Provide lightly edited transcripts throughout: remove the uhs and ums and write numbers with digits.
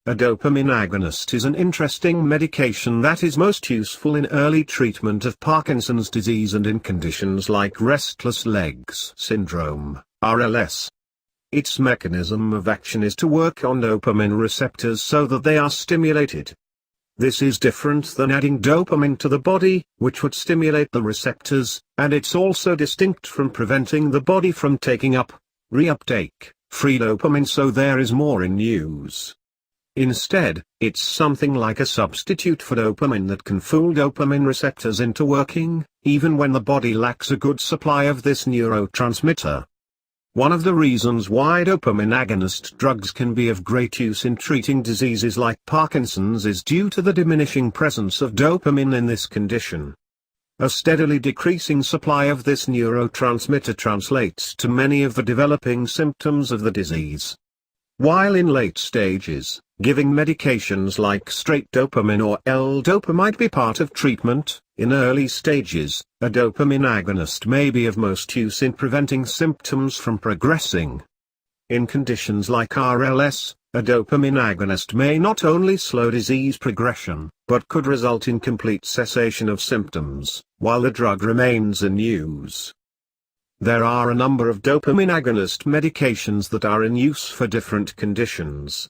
a dopamine agonist is an interesting medication that is most useful in early treatment of Parkinson's disease and in conditions like restless legs syndrome, RLS. Its mechanism of action is to work on dopamine receptors so that they are stimulated. This is different than adding dopamine to the body, which would stimulate the receptors, and it's also distinct from preventing the body from taking up, reuptake, free dopamine, so there is more in use. Instead, it's something like a substitute for dopamine that can fool dopamine receptors into working, even when the body lacks a good supply of this neurotransmitter. One of the reasons why dopamine agonist drugs can be of great use in treating diseases like Parkinson's is due to the diminishing presence of dopamine in this condition. A steadily decreasing supply of this neurotransmitter translates to many of the developing symptoms of the disease. While in late stages, giving medications like straight dopamine or L-Dopa might be part of treatment, in early stages, a dopamine agonist may be of most use in preventing symptoms from progressing. In conditions like RLS, a dopamine agonist may not only slow disease progression, but could result in complete cessation of symptoms, while the drug remains in use. There are a number of dopamine agonist medications that are in use for different conditions.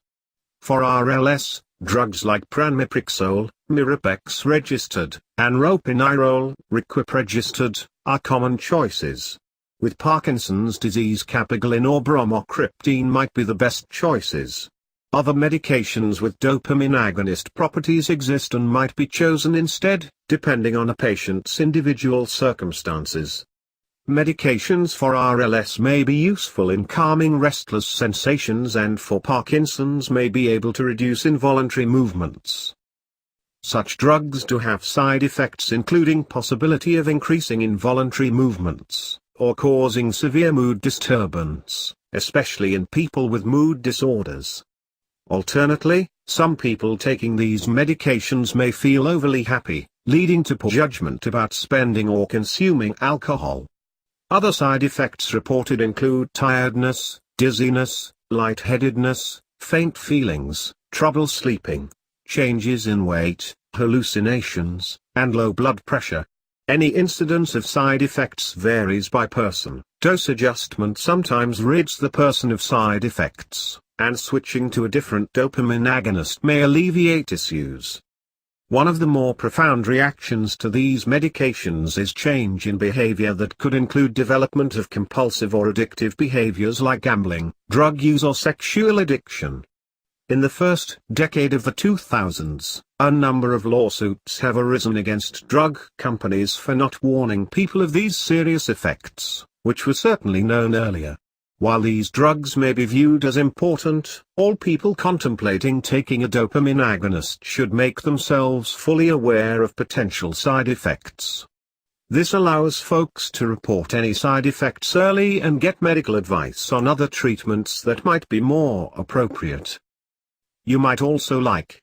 For RLS, drugs like pramipexole, Mirapex registered, and ropinirole, Requip registered, are common choices. With Parkinson's disease, capivaline or bromocriptine might be the best choices. Other medications with dopamine agonist properties exist and might be chosen instead, depending on a patient's individual circumstances. Medications for RLS may be useful in calming restless sensations, and for Parkinson's may be able to reduce involuntary movements. Such drugs do have side effects, including possibility of increasing involuntary movements, or causing severe mood disturbance, especially in people with mood disorders. Alternately, some people taking these medications may feel overly happy, leading to poor judgment about spending or consuming alcohol. Other side effects reported include tiredness, dizziness, lightheadedness, faint feelings, trouble sleeping, changes in weight, hallucinations, and low blood pressure. Any incidence of side effects varies by person. Dose adjustment sometimes rids the person of side effects, and switching to a different dopamine agonist may alleviate issues. One of the more profound reactions to these medications is change in behavior that could include development of compulsive or addictive behaviors like gambling, drug use, or sexual addiction. In the first decade of the 2000s, a number of lawsuits have arisen against drug companies for not warning people of these serious effects, which were certainly known earlier. While these drugs may be viewed as important, all people contemplating taking a dopamine agonist should make themselves fully aware of potential side effects. This allows folks to report any side effects early and get medical advice on other treatments that might be more appropriate. You might also like